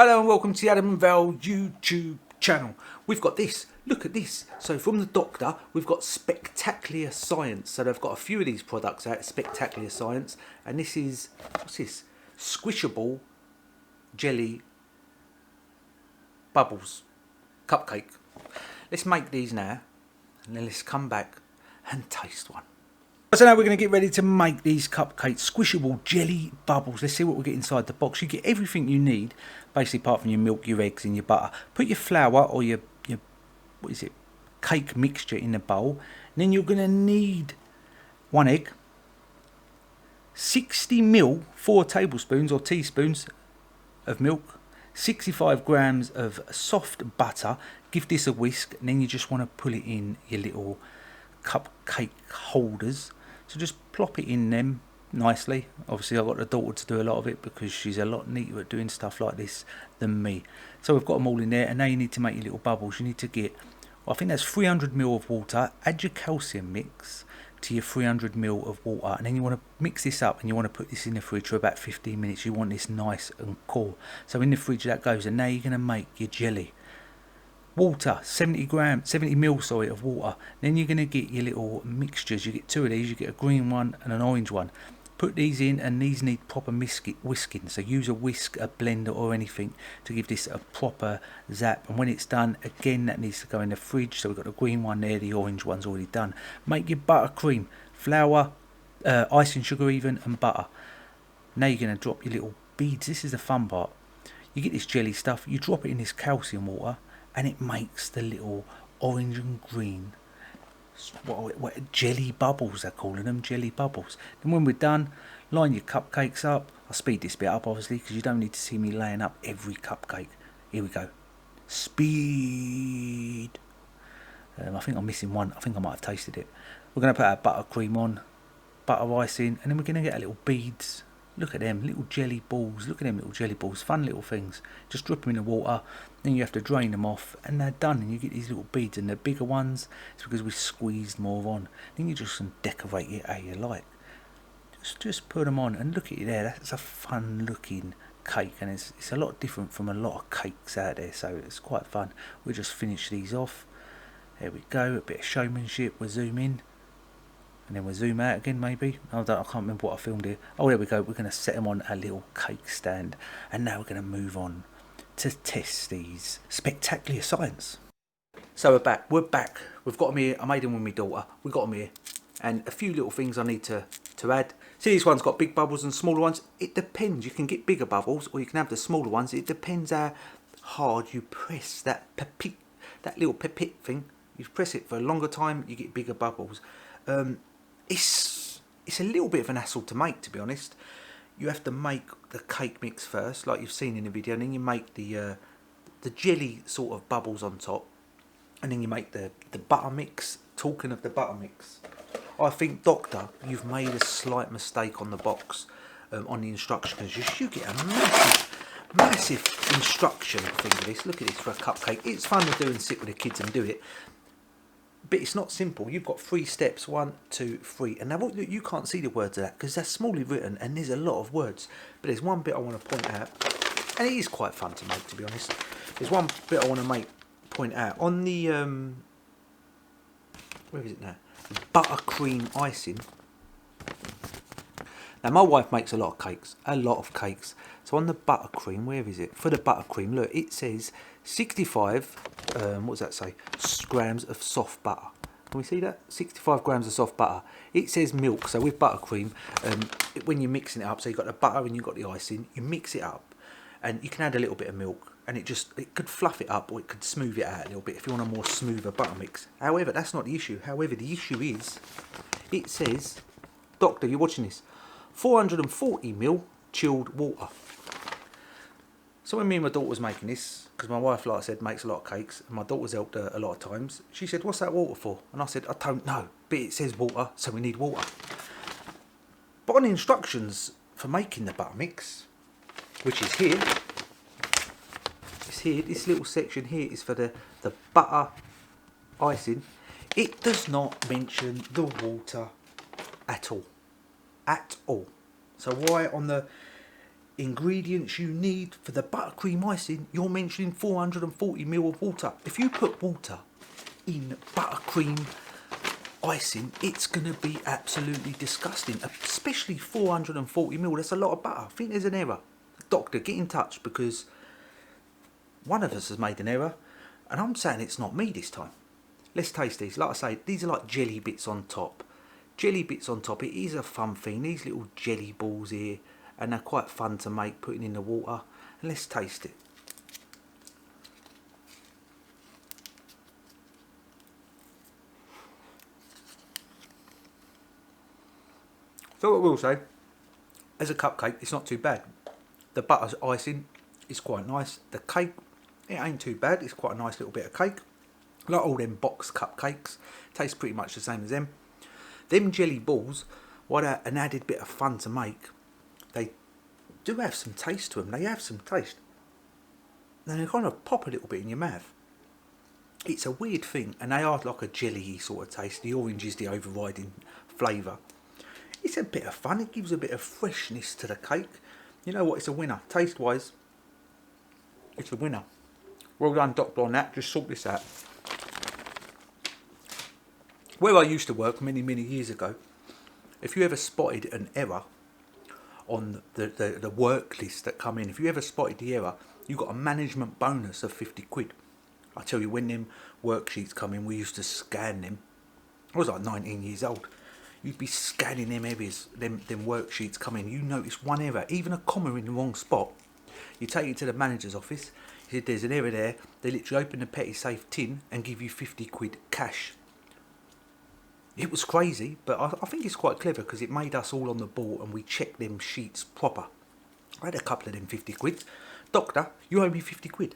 Hello and welcome to the Adam and Val YouTube channel. We've got this, look at this. So from the doctor, we've got Spectacular Science. So they've got a few of these products out, Spectacular Science. And this is, what's this? Squishable jelly bubbles cupcake. Let's make these now and then let's come back and taste one. So now we're going to get ready to make these cupcakes, squishable jelly bubbles. Let's see what we get inside the box. You get everything you need, basically apart from your milk, your eggs and your butter. Put your flour or your what is it, cake mixture in the bowl. And then you're going to need 1 egg, 60 ml, 4 tablespoons or teaspoons of milk, 65 grams of soft butter. Give this a whisk and then you just want to pull it in your little cupcake holders. So just plop it in them nicely. Obviously I've got the daughter to do a lot of it because she's a lot neater at doing stuff like this than me. So we've got them all in there, and now you need to make your little bubbles. You need to get, well, I think that's 300 ml of water. Add your calcium mix to your 300 ml of water, and then you want to mix this up and you want to put this in the fridge for about 15 minutes. You want this nice and cool. So in the fridge that goes, and now you're going to make your jelly. Water, 70 ml of water. Then you're going to get your little mixtures. You get 2 of these. You get a green one and an orange one. Put these in, and these need proper whisking. So use a whisk, a blender or anything to give this a proper zap. And when it's done, again, that needs to go in the fridge. So we've got the green one there, the orange one's already done. Make your buttercream, flour, icing sugar even, and butter. Now you're going to drop your little beads. This is the fun part. You get this jelly stuff, you drop it in this calcium water, and it makes the little orange and green, what jelly bubbles they're calling them, jelly bubbles. Then when we're done, line your cupcakes up. I'll speed this bit up obviously because you don't need to see me laying up every cupcake. Here we go. Speed. I think I'm missing one. I think I might have tasted it. We're going to put our buttercream on, butter icing, and then we're going to get our little beads. Look at them, little jelly balls. Look at them little jelly balls, fun little things. Just drop them in the water, then you have to drain them off, and they're done. And you get these little beads, and the bigger ones, it's because we squeezed more on. Then you just can decorate it how you like. Just put them on, and look at it there. That's a fun looking cake, and it's a lot different from a lot of cakes out there, so it's quite fun. We'll just finish these off. There we go, a bit of showmanship. We'll zoom in. And then we'll zoom out again maybe. I can't remember what I filmed here. Oh, there we go. We're going to set them on a little cake stand. And now we're going to move on to test these. Spectacular Science. So we're back. We've got them here. I made them with my daughter. We've got them here. And a few little things I need to add. See, this one's got big bubbles and smaller ones. It depends. You can get bigger bubbles or you can have the smaller ones. It depends how hard you press that little pipette thing. You press it for a longer time, you get bigger bubbles. It's a little bit of an hassle to make, to be honest. You have to make the cake mix first, like you've seen in the video, and then you make the jelly sort of bubbles on top, and then you make the butter mix. Talking of the butter mix, I think, Doctor, you've made a slight mistake on the box, on the instructions. You get a massive instruction thing for this. Look at this for a cupcake. It's fun to do and sit with the kids and do it. But it's not simple. You've got 3 steps, 1, 2, 3. And now you can't see the words of that because they're smallly written and there's a lot of words. But there's one bit I want to point out, and it is quite fun to make, to be honest. There's one bit I want to point out. On the, where is it now? Buttercream icing. Now my wife makes a lot of cakes. So on the buttercream, where is it? For the buttercream, look, it says 65, what does that say? Grams of soft butter. Can we see that? 65 grams of soft butter. It says milk, so with buttercream, when you're mixing it up, so you've got the butter and you've got the icing, you mix it up, and you can add a little bit of milk, and it could fluff it up, or it could smooth it out a little bit if you want a more smoother butter mix. However, that's not the issue. However, the issue is, it says, Doctor, you're watching this, 440 ml chilled water. So when me and my daughter was making this, because my wife, like I said, makes a lot of cakes, and my daughter's helped her a lot of times, she said, what's that water for? And I said, I don't know, but it says water, so we need water. But on the instructions for making the butter mix, which is here, this little section here is for the butter icing, it does not mention the water at all. So why on the ingredients you need for the buttercream icing, you're mentioning 440ml of water. If you put water in buttercream icing, it's going to be absolutely disgusting, especially 440ml. That's a lot of butter. I think there's an error. Doctor, get in touch, because one of us has made an error, and I'm saying it's not me this time. Let's taste these. Like I say, these are like jelly bits on top. Jelly bits on top. It is a fun thing. These little jelly balls here, and they're quite fun to make, putting in the water. And let's taste it. So what I will say, as a cupcake, it's not too bad. The butter icing is quite nice. The cake, it ain't too bad. It's quite a nice little bit of cake. Like all them box cupcakes, tastes pretty much the same as them. Them jelly balls, what an added bit of fun to make. They do have some taste to them. They have some taste. And they kind of pop a little bit in your mouth. It's a weird thing, and they are like a jelly sort of taste. The orange is the overriding flavour. It's a bit of fun. It gives a bit of freshness to the cake. You know what? It's a winner. Taste-wise, it's a winner. Well done, Doctor, on that. Just sort this out. Where I used to work many years ago, if you ever spotted an error on the work list that come in, if you ever spotted the error, you got a management bonus of 50 quid. I tell you, when them worksheets come in, we used to scan them. I was like 19 years old. You'd be scanning them errors, them worksheets come in. You notice one error, even a comma in the wrong spot. You take it to the manager's office. He said, there's an error there. They literally open the petty safe tin and give you 50 quid cash. It was crazy, but I think it's quite clever, because it made us all on the ball and we checked them sheets proper. I had a couple of them 50 quid. Doctor, you owe me 50 quid.